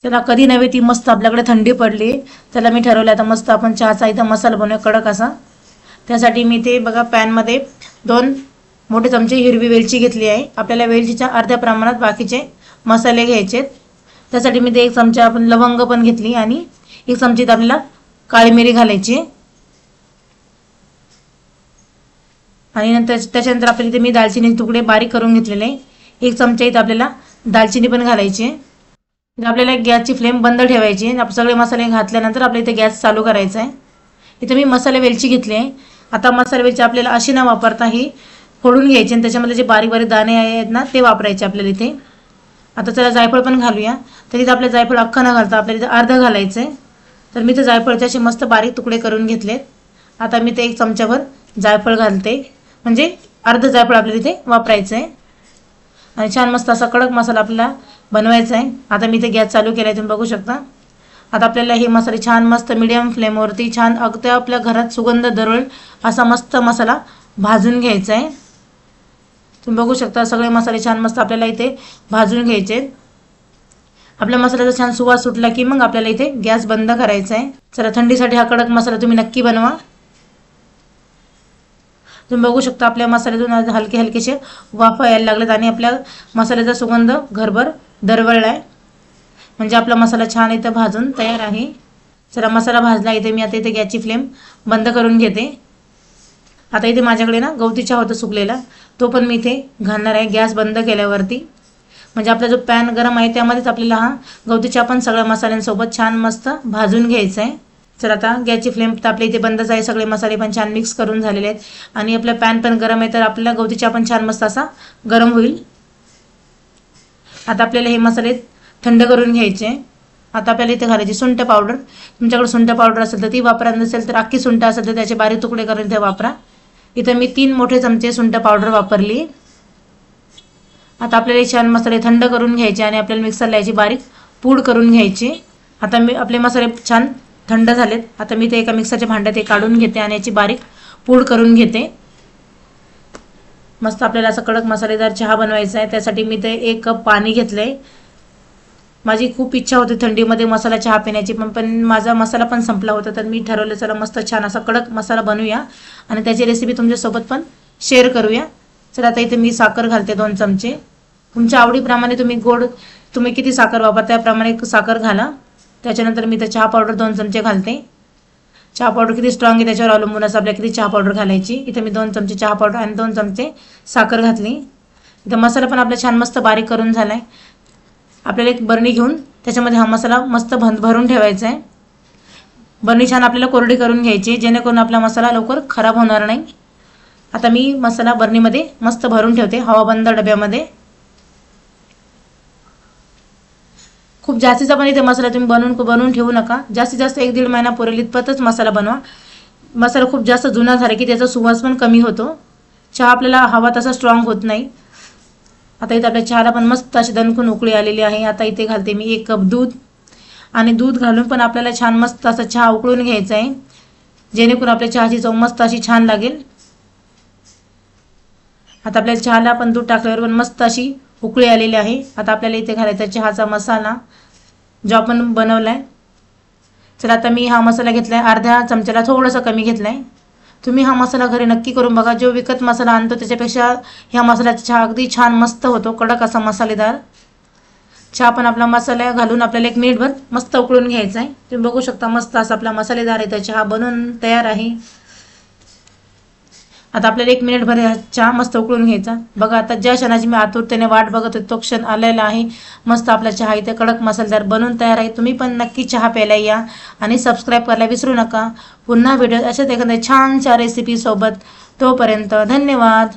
चला कधी नव्हे ती मस्त आपल्याकडे थंडी पडली. चला मी ठरवलं आता मस्त आपण चहाचा इथं मसाला बनवूया कडक असा. त्यासाठी मी ते बघा पॅनमध्ये 2 मोठे चमचे हिरवी वेलची घेतली आहे. आपल्याला वेलचीच्या अर्ध्या प्रमाणात बाकीचे मसाले घ्यायचे. त्यासाठी मी ते 1 चमचा आपण लवंग पण घेतली आणि 1 चमची आपल्याला काळी मिरी घालायची. आणि नंतर त्याच्यानंतर आपल्याला इथे मी दालचिनीचे तुकडे बारीक करून घेतलेले. 1 चमचा इथे आपल्याला दालचिनी पण घालायची. आपल्याला गॅसची फ्लेम बंद ठेवायची. सगळे मसाले घातल्यानंतर आपल्या इथे गॅस चालू करायचा आहे. इथे मी मसाले वेलची घेतली आहे. आता मसाले वेलची आपल्याला अशी न वापरता ही फोडून घ्यायची आणि त्याच्यामध्ये जे बारीक बारीक दाणे आहेत ना ते वापरायचे आपल्याला इथे. आता चला जायफळ पण घालूया. तर इथे आपले जायफळ अख्खं न घालता आपल्याला इथे अर्ध घालायचं आहे. तर मी ते जायफळचे असे मस्त बारीक तुकडे करून घेतलेत. आता मी ते 1 चमचाभर जायफळ घालते, म्हणजे अर्ध जायफळ आपल्याला इथे वापरायचं आहे. आणि छान मस्त असा कडक मसाला आपल्याला बनवायचा आहे. आता मी इथे गॅस चालू केला आहे, तुम्ही बघू शकता. आता आपल्याला हे मसाले छान मस्त मीडियम फ्लेमवरती छान अगदी आपल्या घरात सुगंध दरवळ असा मस्त मसाला भाजून घ्यायचा आहे. तुम्ही बघू शकता सगळे मसाले छान मस्त आपल्याला इथे भाजून घ्यायचे. आपल्या मसाल्याचा छान सुवास सुटला की मग आपल्याला इथे गॅस बंद करायचा आहे. चला थंडीसाठी हा कडक मसाला तुम्ही नक्की बनवा. तुम्ही बघू शकता आपल्या मसाल्यातून हलके हलकेसे वाफा यायला लागलेत आणि आपल्या मसाल्याचा सुगंध घरभर दरवळला आहे. म्हणजे आपला मसाला छान इथं भाजून तयार आहे. चला मसाला भाजला. इथे मी आता इथे गॅसची फ्लेम बंद करून घेते. आता इथे माझ्याकडे ना गवती चहा होता सुकलेला, तो पण मी इथे घालणार आहे गॅस बंद केल्यावरती. म्हणजे आपला जो पॅन गरम आहे त्यामध्येच आपल्याला हा गवती चहा पण सगळ्या मसाल्यांसोबत छान मस्त भाजून घ्यायचा आहे. चला आता गॅसची फ्लेम तर आपल्या इथे बंदच आहे. सगळे मसाले पण छान मिक्स करून झालेले आहेत आणि आपला पॅन पण गरम आहे, तर आपल्याला गवती चहा पण छान मस्त असा गरम होईल. आता आपल्याला हे मसाले थंड करून घ्यायचे. आता आपल्याला इथे घालायची सुंठ पावडर. तुमच्याकडे सुंठ पावडर असेल तर ती वापरा, नसेल तर अख्खी सुंठ असेल तर त्याचे बारीक तुकडे करून इथे वापरा. इथे मी 3 मोठे चमचे सुंठ पावडर वापरली. आता आपल्याला छान मसाले थंड करून घ्यायचे आणि आपल्याला मिक्सरला याची बारीक पूड करून घ्यायची. आता मी आपले मसाले छान थंड झालेत. आता मी ते एका मिक्सरच्या भांड्यात ते काढून घेते आणि याची बारीक पूड करून घेते. मस्त आपल्याला असा कडक मसालेदार चहा बनवायचा आहे. त्यासाठी मी ते 1 कप पाणी घेतलंय. माझी खूप इच्छा होती थंडीमध्ये मसाला चहा पिण्याची, पण माझा मसाला पण संपला होता. तर मी ठरवलं चला मस्त छान असा कडक मसाला बनवूया आणि त्याची रेसिपी तुमच्यासोबत पण शेअर करूया. चला आता इथे मी साखर घालते 2 चमचे. तुमच्या आवडीप्रमाणे तुम्ही किती साखर वापरता त्याप्रमाणे साखर घाला. त्याच्यानंतर मी इथे चहा पावडर 2 चमचे घालते. चहा पावडर किती स्ट्रॉंग आहे त्याच्यावर अवलंबून असं आपल्याला किती चहा पावडर घालायची. इथे मी 2 चमचे चहा पावडर आणि 2 चमचे साखर घातली. इथे मसाला पण आपला छान मस्त बारीक करून झालाय. आपल्याला एक बरणी घेऊन त्याच्यामध्ये हा मसाला मस्त भरून ठेवायचा आहे. बरणी छान आपल्याला कोरडी करून घ्यायची जेणेकरून आपला मसाला लवकर खराब होणार नाही. आता मी मसाला बरणीमध्ये मस्त भरून ठेवते हवाबंद डब्यामध्ये. खूप जास्तीचा पण इथे मसाला तुम्ही बनवून ठेवू नका. जास्तीत जास्त 1-1.5 महिना पुरेल इतपतच मसाला बनवा. मसाला खूप जास्त जुना झाला की त्याचा सुवास पण कमी होतो. चहा आपल्याला हवा तसा स्ट्रॉंग होत नाही. आता इथे आपल्या चहाला पण मस्त अशी दणकून उकळी आलेली आहे. आता इथे घालते मी 1 कप दूध आणि दूध घालून पण आपल्याला छान मस्त असा चहा उकळून घ्यायचा आहे जेणेकरून आपल्या चहाची चव मस्त अशी छान लागेल. आता आपल्या चहाला पण दूध टाकल्यावर पण मस्त अशी उकळी आलेली आहे. आता आपल्याला इथे घालायचा चहाचा मसाला जो आपण बनवलाय. चला आता मी हा मसाला घेतलाय अर्ध्या चमच्याला थोडासा कमी घेतलाय. तुम्ही हा मसाला घरी नक्की करून बघा. जो विकत मसाला आणतो त्याच्यापेक्षा ह्या मसाल्याचा चहा अगदी छान मस्त होतो, कडक असा मसालेदार चहा. पण आपला मसाला घालून आपल्याला 1 मिनिटभर मस्त उकळून घ्यायचा आहे. तुम्ही बघू शकता मस्त असा आपला मसालेदार आहे चहा बनवून तयार आहे. आता आपल्याला 1 मिनिटभर चहा मस्त उकळून घ्यायचा. बघा आता ज्या क्षणाची मी आतुरतेने वाट बघत होते तो क्षण आलेला आहे. मस्त आपला चहा इथे कडक मसालेदार बनवून तयार आहे. तुम्ही पण नक्की चहा प्यायला या आणि सबस्क्राईब करायला विसरू नका. पुन्हा व्हिडिओ अशाच एखाद्या छानशा रेसिपी सोबत. तोपर्यंत धन्यवाद.